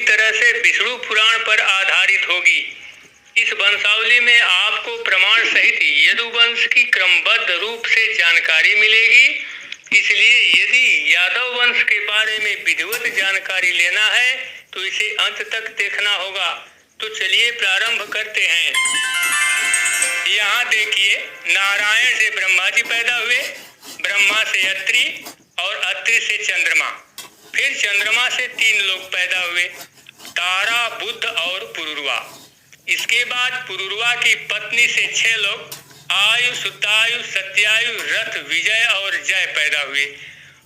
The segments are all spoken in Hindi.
तरह से विष्णु पुराण पर आधारित होगी। इस वंशावली में आपको प्रमाण सहित यदुवंश की क्रमबद्ध रूप से जानकारी मिलेगी। इसलिए यदि यादव वंश के बारे में विधिवत जानकारी लेना है तो इसे अंत तक देखना होगा। तो चलिए प्रारंभ करते हैं। यहाँ देखिए, नारायण से ब्रह्मा जी पैदा हुए, ब्रह्मा से अत्रि और अत्रि से चंद्रमा, फिर चंद्रमा से 3 लोग पैदा हुए, तारा, बुध और पुरुरवा। इसके बाद पुरुरवा की पत्नी से 6 लोग, आयु, सुतायु, सत्यायु, रथ, विजय और जय पैदा हुए।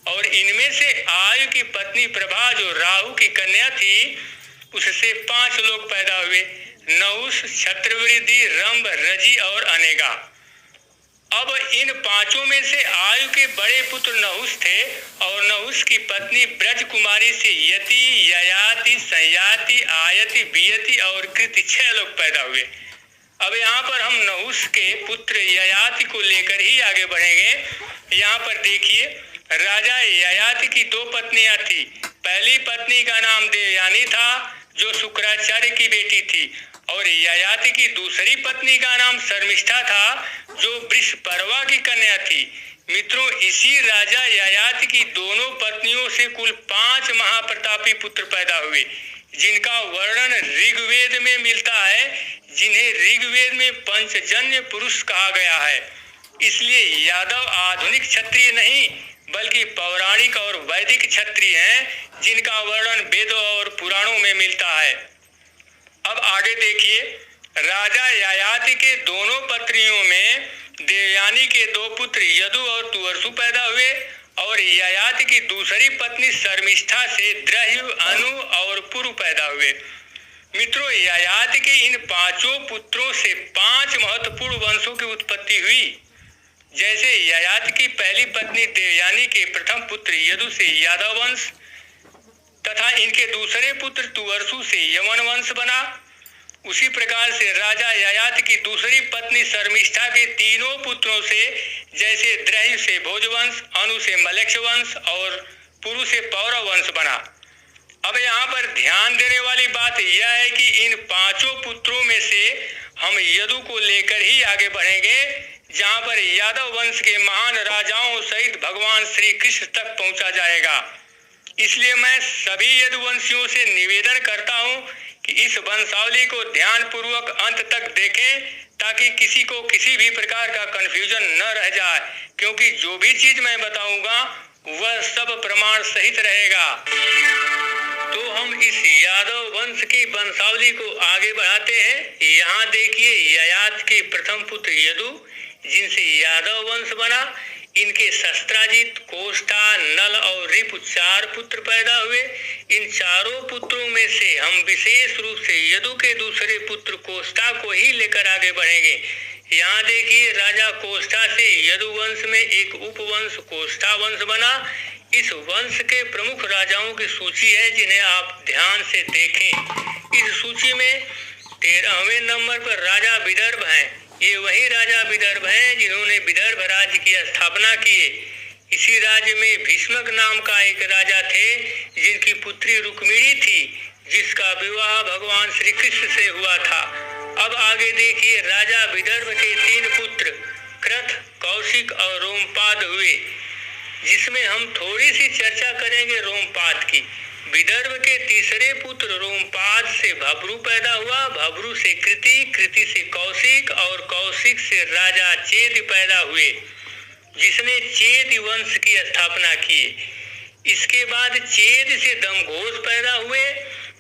और इनमें से आयु की पत्नी प्रभा जो राहु की कन्या थी, उससे 5 लोग पैदा हुए, नहुष, छत्रवृद्धि, रंभ, रजि और अनेगा। अब इन 5 में से आयु के बड़े पुत्र नहुष थे और नहुष की पत्नी ब्रज कुमारी से यति, ययाति, संयाति, आयति, बियति और कृति 6 लोग पैदा हुए। अब यहाँ पर हम नहुष के पुत्र ययाति को लेकर ही आगे बढ़ेंगे। यहाँ पर देखिए, राजा ययाति की 2 पत्नियां थी। पहली पत्नी का नाम देवयानी था जो शुक्राचार्य की बेटी थी, और ययाति की दूसरी पत्नी का नाम शर्मिष्ठा था जो वृषपर्वा की कन्या थी। मित्रों, इसी राजा ययाति की दोनों पत्नियों से कुल 5 महाप्रतापी पुत्र पैदा हुए, जिनका वर्णन ऋग्वेद में मिलता है, जिन्हें ऋग्वेद में पंचजन्य पुरुष कहा गया है। इसलिए यादव आधुनिक क्षत्रिय नहीं बल्कि पौराणिक और वैदिक क्षत्रिय हैं, जिनका वर्णन वेदों और पुराणों में मिलता है। अब आगे देखिए, राजा ययाति के दोनों पत्नियों में देवयानी के 2 पुत्र यदु और तुअर्सु पैदा हुए, और ययाति की दूसरी पत्नी शर्मिष्ठा से द्रह्यु, अनु और पुरु पैदा हुए। मित्रों, ययाति के इन 5 पुत्रों से 5 महत्वपूर्ण वंशों की उत्पत्ति हुई। जैसे ययाति की पहली पत्नी देवयानी के प्रथम पुत्र यदु से यादव वंश तथा इनके दूसरे पुत्र तुअर्सु से यमन वंश बना, उसी प्रकार से राजा ययाति की दूसरी पत्नी शर्मिष्ठा के 3 पुत्रों से, जैसे द्रह्यु से भोजवंश, अनु से मलेक्ष वंश और पुरु से पौरव वंश बना। अब यहाँ पर ध्यान देने वाली बात यह है कि इन 5 पुत्रों में से हम यदु को लेकर ही आगे बढ़ेंगे, जहाँ पर यादव वंश के महान राजाओं सहित भगवान श्री कृष्ण तक पहुँचा जाएगा। इसलिए मैं सभी यदुवंशियों से निवेदन करता हूँ कि इस वंशावली को ध्यान पूर्वक अंत तक देखें, ताकि किसी को किसी भी प्रकार का कंफ्यूजन न रह जाए, क्योंकि जो भी चीज मैं बताऊंगा वह सब प्रमाण सहित रहेगा। तो हम इस यादव वंश की वंशावली को आगे बढ़ाते हैं। यहाँ देखिए, ययाति के प्रथम पुत्र यदु, जिनसे यादव वंश बना, इनके शस्त्राजित, कोष्ठा, नल और रिपु 4 पुत्र पैदा हुए। इन 4 पुत्रों में से हम विशेष रूप से यदु के दूसरे पुत्र कोष्ठा को ही लेकर आगे बढ़ेंगे। यहाँ देखिए, राजा कोष्ठा से यदु वंश में एक उपवंश कोष्ठा वंश बना। इस वंश के प्रमुख राजाओं की सूची है, जिन्हें आप ध्यान से देखें। इस सूची में 13वें नंबर पर राजा विदर्भ हैं। ये वही राजा विदर्भ हैं जिन्होंने विदर्भ राज्य की स्थापना की है। इसी राज्य में भीष्मक नाम का एक राजा थे, जिनकी पुत्री रुक्मिणी थी, जिसका विवाह भगवान श्री कृष्ण से हुआ था। अब आगे देखिए, राजा विदर्भ के 3 पुत्र कृथ, कौशिक और रोमपाद हुए, जिसमें हम थोड़ी सी चर्चा करेंगे रोमपाद की। विदर्भ के तीसरे पुत्र रोमपाद से भब्रू पैदा हुआ, भब्रू से कृति, कृति से कौशिक और कौशिक से राजा चेद पैदा हुए, जिसने चेद वंश की स्थापना की। इसके बाद चेद से दमघोष पैदा हुए।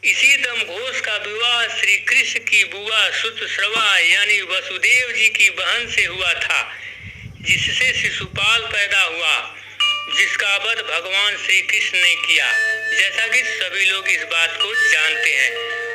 इसी दमघोष का विवाह श्री कृष्ण की बुआ सुतश्रवा यानी वसुदेव जी की बहन से हुआ था, जिससे शिशुपाल पैदा हुआ, जिसका वध भगवान श्री कृष्ण ने किया, जैसा कि सभी लोग इस बात को जानते हैं।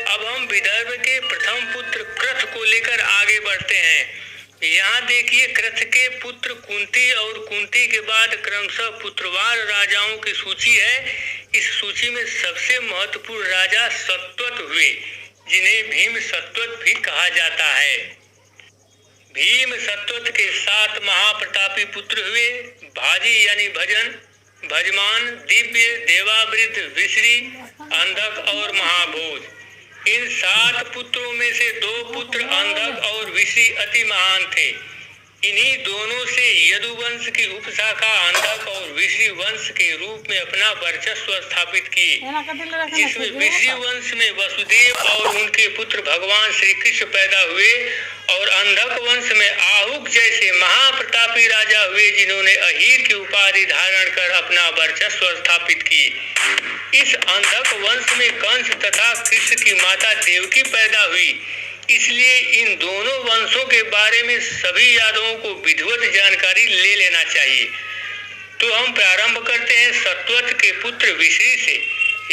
अब हम विदर्भ के प्रथम पुत्र कृथ को लेकर आगे बढ़ते हैं। यहाँ देखिए, कृथ के पुत्र कुंती और कुंती के बाद क्रमशः पुत्रवार राजाओं की सूची है। इस सूची में सबसे महत्वपूर्ण राजा सत्वत हुए, जिन्हें भीम सत्वत भी कहा जाता है। भीम सत्वत के 7 महाप्रतापी पुत्र हुए। भाजी यानी भजन, भजमान, दिव्य, देवावृद्ध, विश्री, अंधक और महाभोज। इन 7 पुत्रों में से 2 पुत्र अंधक और विश्री अति महान थे। इन्हीं दोनों से यदुवंश की उपशाखा अंधक और विश्री वंश के रूप में अपना वर्चस्व स्थापित किए, जिसमें विश्री वंश में वसुदेव और उनके पुत्र भगवान श्री कृष्ण पैदा हुए और अंधक वंश में आहुक जैसे महाप्रतापी राजा हुए, जिन्होंने अहीर की उपाधि धारण कर अपना वर्चस्व स्थापित किए। इस अंधक वंश में कंस तथा कृष्ण की माता देवकी पैदा हुई। इसलिए इन दोनों वंशों के बारे में सभी यादवों को विधिवत जानकारी ले लेना चाहिए। तो हम प्रारंभ करते हैं सत्वत के पुत्र विश्री से।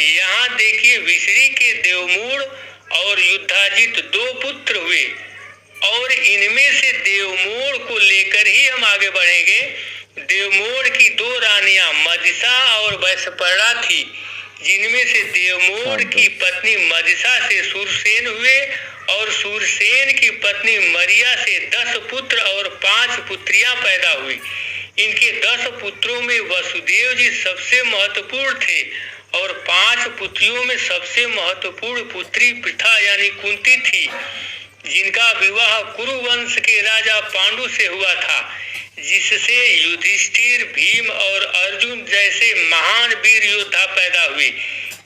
यहाँ देखिए, विश्री के देवमूढ़ और युद्धाजित 2 पुत्र हुए और इनमें से देवमूढ़ को लेकर ही हम आगे बढ़ेंगे। देवमूढ़ की 2 रानियां मदिसा और वैशपर्णा थी, जिनमें से देवमूढ़ की पत्नी मदिसा से सूरसेन हुए और सूरसेन की पत्नी मरिया से 10 पुत्र और 5 पुत्रियां पैदा हुई। इनके 10 पुत्रों में वसुदेव जी सबसे महत्वपूर्ण थे और 5 पुत्रियों में सबसे महत्वपूर्ण पुत्री पृथा यानी कुंती थी, जिनका विवाह कुरुवंश के राजा पांडु से हुआ था, जिससे युधिष्ठिर, भीम और अर्जुन जैसे महान वीर योद्धा पैदा हुए।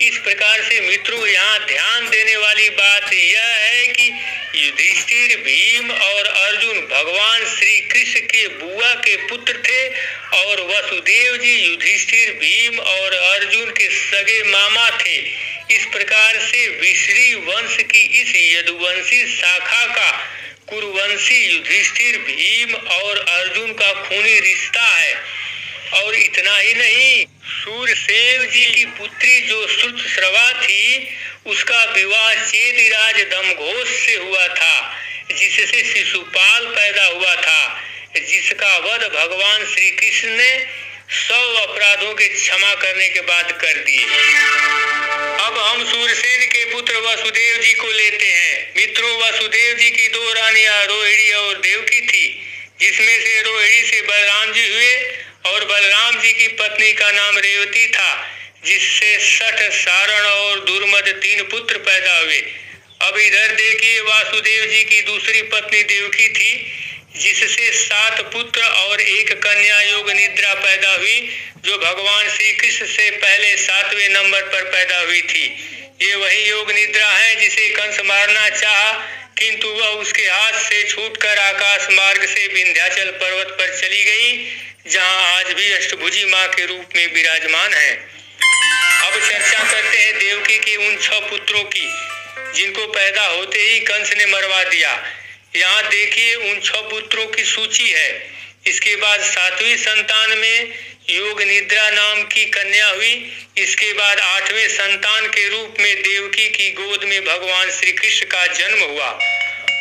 इस प्रकार से मित्रों, यहाँ ध्यान देने वाली बात यह है कि युधिष्ठिर, भीम और अर्जुन भगवान श्री कृष्ण के बुआ के पुत्र थे और वसुदेव जी युधिष्ठिर, भीम और अर्जुन के सगे मामा थे। इस प्रकार से विश्री वंश की इस यदुवंशी शाखा का कुरुवंशी युधिष्ठिर, भीम और अर्जुन का खूनी रिश्ता है। और इतना ही नहीं, सूरसेन जी की पुत्री जो श्रुतश्रवा थी, उसका विवाह चेदिराज दमघोष से हुआ था, जिससे शिशुपाल पैदा हुआ था, जिसका वध भगवान श्री कृष्ण ने 100 अपराधों के क्षमा करने के बाद कर दिए। अब हम सूरसेन के पुत्र वसुदेव जी को लेते हैं। मित्रों, वसुदेव जी की 2 रानियां रोहिणी और देवकी थी, जिसमें से रोहिणी से बलराम जी हुए और बलराम जी की पत्नी का नाम रेवती था, जिससे शठ, सारण और दुर्मद 3 पुत्र पैदा हुए। अब इधर देखिए, वासुदेव जी की दूसरी पत्नी देवकी थी, जिससे 7 पुत्र और 1 कन्या योग निद्रा पैदा हुई, जो भगवान श्री कृष्ण से पहले 7वें नंबर पर पैदा हुई थी। ये वही योग निद्रा है जिसे कंस मारना चाहा, किंतु वह उसके हाथ से छूटकर आकाश मार्ग से विंध्याचल पर्वत पर चली गई, जहां आज भी अष्टभुजी मां के रूप में विराजमान है। अब चर्चा करते हैं देवकी के उन 6 पुत्रों की, जिनको पैदा होते ही कंस ने मरवा दिया। यहाँ देखिए, उन 6 पुत्रों की सूची है। इसके बाद 7वीं संतान में योग निद्रा नाम की कन्या हुई। इसके बाद 8वें संतान के रूप में देवकी की गोद में भगवान श्री कृष्ण का जन्म हुआ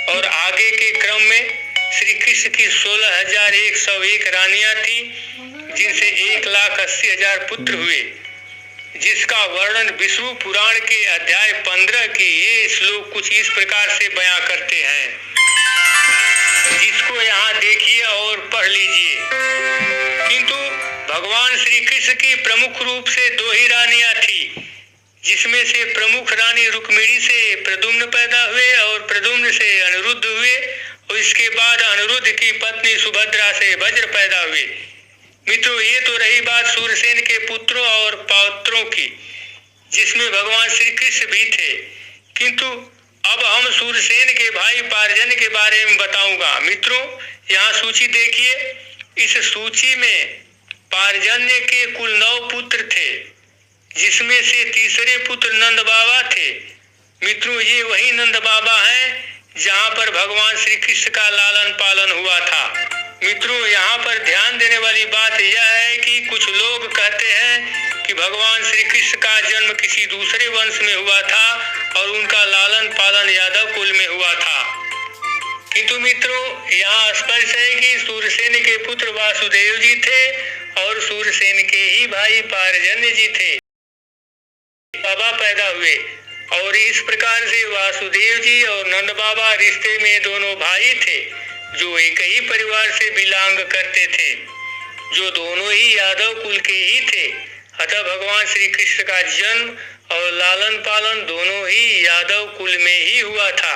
और आगे के क्रम में श्री कृष्ण की 16,101 रानियां थी, जिनसे 1,80,000 पुत्र हुए, जिसका वर्णन विष्णु पुराण के अध्याय 15 के ये श्लोक कुछ इस प्रकार से बयां करते हैं, जिसको यहाँ देखिए और पढ़ लीजिए। किंतु भगवान श्री कृष्ण की प्रमुख रूप से 2 ही रानियां थी, जिसमें से प्रमुख रानी रुक्मिणी से प्रद्युम्न पैदा हुए और प्रद्युम्न से अनिरुद्ध हुए और इसके बाद अनिरुद्ध की पत्नी सुभद्रा से वज्र पैदा हुए। मित्रों, ये तो रही बात सूरसेन के पुत्रों और पौत्रों की, जिसमें भगवान श्री कृष्ण भी थे। किंतु अब हम सूरसेन के भाई पार्जन्य के बारे में बताऊंगा। मित्रों, यहाँ सूची देखिए। इस सूची में पार्जन्य के कुल 9 पुत्र थे, जिसमें से तीसरे पुत्र नंद बाबा थे। मित्रों, ये वही नंद बाबा हैं जहाँ पर भगवान श्री कृष्ण का लालन पालन हुआ था। मित्रों, यहाँ पर ध्यान देने वाली बात यह है कि कुछ लोग कहते हैं कि भगवान श्री कृष्ण का जन्म किसी दूसरे वंश में हुआ था और उनका लालन पालन यादव कुल में हुआ था। किंतु मित्रों, यहाँ स्पष्ट है कि सूरसेन के पुत्र वासुदेव जी थे और सूरसेन के ही भाई पार्जन्य जी थे, बाबा पैदा हुए। और इस प्रकार से वासुदेव जी और नंद बाबा रिश्ते में दोनों भाई थे, जो एक ही परिवार से बिलोंग करते थे। जो दोनों ही यादव कुल के ही थे। अतः भगवान श्री कृष्ण का जन्म और लालन पालन दोनों ही यादव कुल में ही हुआ था।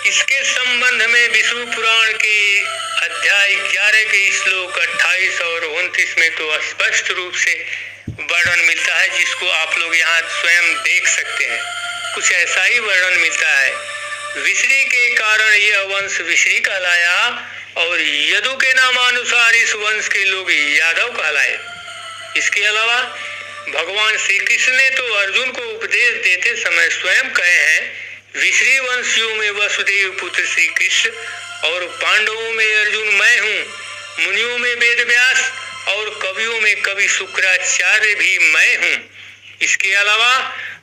इसके संबंध में विष्णु पुराण के अध्याय 11 के श्लोक 28 और 29 में तो स्पष्ट रूप से वर्णन मिलता है, जिसको आप लोग यहाँ स्वयं देख सकते हैं। कुछ ऐसा ही वर्णन मिलता है। विश्री के कारण यह वंश विश्री कहलाया और यदु के नामानुसार इस वंश के लोग यादव कहलाए। इसके अलावा भगवान श्री कृष्ण ने तो अर्जुन को उपदेश देते समय स्वयं कहे हैं, विश्री वंशियों में वसुदेव पुत्र श्री कृष्ण और पांडवों में अर्जुन मैं हूँ, मुनियों में वेद व्यास और कवियों में कवि शुक्राचार्य भी मैं हूँ। इसके अलावा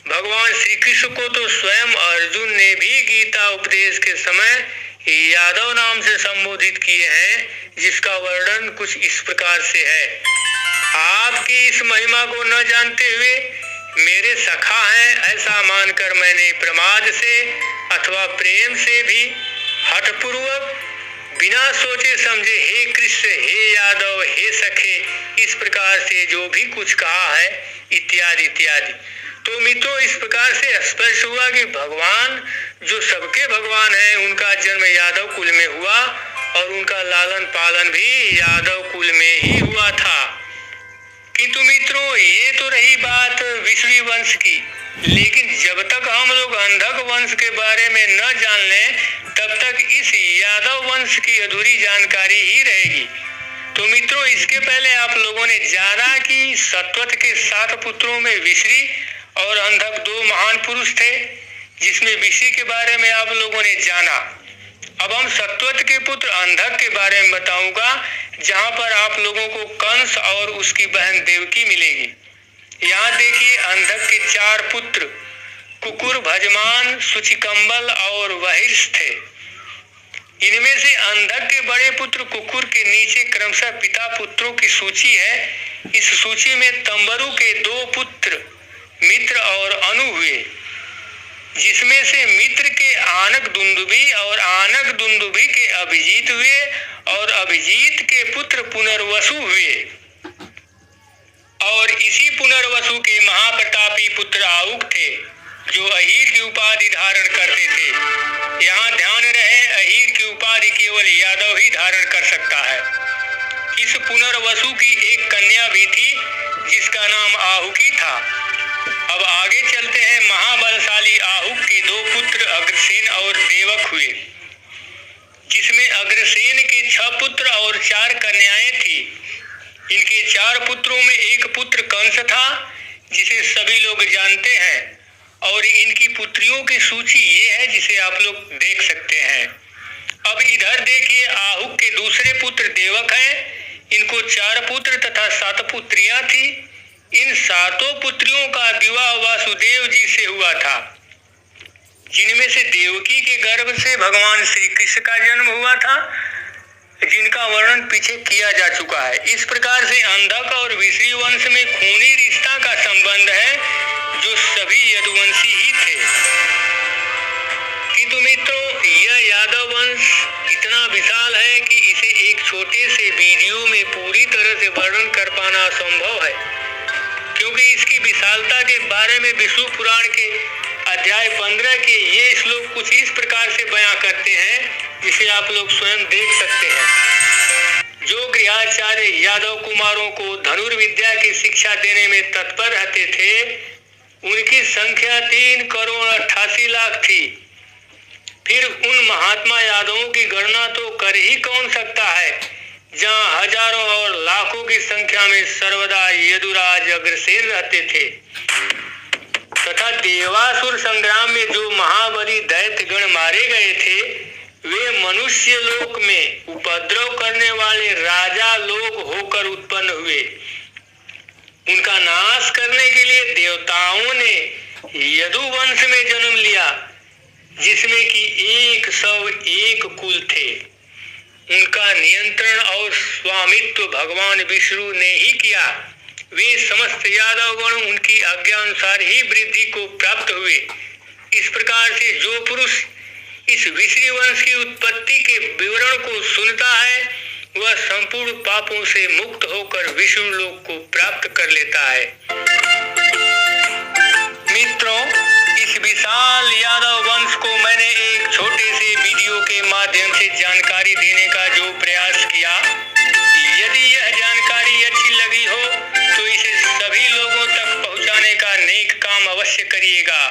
भगवान श्री कृष्ण को तो स्वयं अर्जुन ने भी गीता उपदेश के समय यादव नाम से संबोधित किए हैं, जिसका वर्णन कुछ इस प्रकार से है। आपकी इस महिमा को न जानते हुए मेरे सखा हैं ऐसा मानकर मैंने प्रमाद से अथवा प्रेम से भी हठपूर्वक बिना सोचे समझे हे कृष्ण, हे यादव, हे सखे, इस प्रकार से जो भी कुछ कहा है इत्यादि इत्यादि। तो मित्रों, इस प्रकार से स्पष्ट हुआ कि भगवान जो सबके भगवान हैं उनका जन्म यादव कुल में हुआ और उनका लालन पालन भी यादव कुल में ही हुआ था। किंतु मित्रों, ये तो रही बात विश्री वंश की, लेकिन जब तक हम लोग अंधक वंश के बारे में न जान लें तब तक इस यादव वंश की अधूरी जानकारी ही रहेगी। तो मित्रों, इसके पहले आप लोगों ने जाना कि सत्वत के 7 पुत्रों में विश्री और अंधक 2 महान पुरुष थे, जिसमें विश्री के बारे में आप लोगों ने जाना। अब हम सत्वत के पुत्र अंधक के बारे में बताऊंगा, जहां पर आप लोगों को कंस और उसकी बहन देवकी मिलेगी। यहाँ देखिए, अंधक के 4 पुत्र कुकुर, भजमान, सुचिकंबल और वहिर्ष थे। इनमें से अंधक के बड़े पुत्र कुकुर के नीचे क्रमशः पिता पुत्रों की सूची है। इस सूची में तंबरु के 2 पुत्र मित्र और अनु हुए, जिसमें से मित्र के आनक दुंदुभी और आनक दुंदुभी के अभिजीत हुए और अभिजीत के पुत्र पुनर्वसु हुए और इसी पुनर्वसु के महाप्रतापी पुत्र आहुक थे, जो अहीर की उपाधि धारण करते थे। यहाँ ध्यान रहे, अहीर की उपाधि केवल यादव ही धारण कर सकता है। इस पुनर्वसु की एक कन्या भी थी, जिसका नाम आहुकी था। अब आगे चलते हैं। महाबलशाली आहुक के 2 पुत्र अग्रसेन और देवक हुए, जिसमें अग्रसेन के 6 पुत्र और 4 कन्याएं थी। इनके 4 पुत्रों में एक पुत्र कंस था, जिसे सभी लोग जानते हैं, और इनकी पुत्रियों की सूची ये है, जिसे आप लोग देख सकते हैं। अब इधर देखिए, आहुक के दूसरे पुत्र देवक हैं। इनको 4 पुत्र तथा 7 पुत्रियां थी। इन 7 पुत्रियों का विवाह वासुदेव जी से हुआ था, जिनमें से देवकी के गर्भ से भगवान श्री कृष्ण का जन्म हुआ था, जिनका वर्णन पीछे किया जा चुका है। इस प्रकार से अंधक और विश्री वंश में खूनी रिश्ता का संबंध है, जो सभी यदुवंशी ही थे। किंतु मित्रों, यह यादव वंश इतना विशाल है कि इसे एक छोटे से वीडियो में पूरी तरह से वर्णन कर पाना असंभव है, क्योंकि इसकी विशालता के बारे में विष्णु पुराण के अध्याय 15 के ये श्लोक कुछ इस प्रकार से बयां करते हैं, जिसे आप लोग स्वयं देख सकते हैं। जो गृहाचार्य यादव कुमारों को धनुर्विद्या की शिक्षा देने में तत्पर रहते थे, उनकी संख्या 3 करोड़ 88 लाख थी। फिर उन महात्मा यादवों की गणना तो कर ही कौन सकता है, जहाँ हजारों और लाखों की संख्या में सर्वदा यदुराज अग्रसेन रहते थे। तथा देवासुर संग्राम में जो महाबली दैत्य गण मारे गए थे, वे मनुष्य लोक में उपद्रव करने वाले राजा लोग होकर उत्पन्न हुए। उनका नाश करने के लिए देवताओं ने यदुवंश में जन्म लिया, जिसमें कि 101 कुल थे। उनका नियंत्रण और स्वामित्व भगवान विष्णु ने ही किया। वे समस्त यादव गण उनकी आज्ञा अनुसार ही वृद्धि को प्राप्त हुए। इस प्रकार से जो पुरुष इस विश्री वंश की उत्पत्ति के विवरण को सुनता है, वह संपूर्ण पापों से मुक्त होकर विष्णु लोक को प्राप्त कर लेता है। मित्रों, इस विशाल यादव वंश को मैंने एक छोटे से वीडियो के माध्यम से जानकारी देने का जो प्रयास किया, यदि यह जानकारी अच्छी लगी हो तो इसे सभी लोगों तक पहुंचाने का नेक काम अवश्य करिएगा।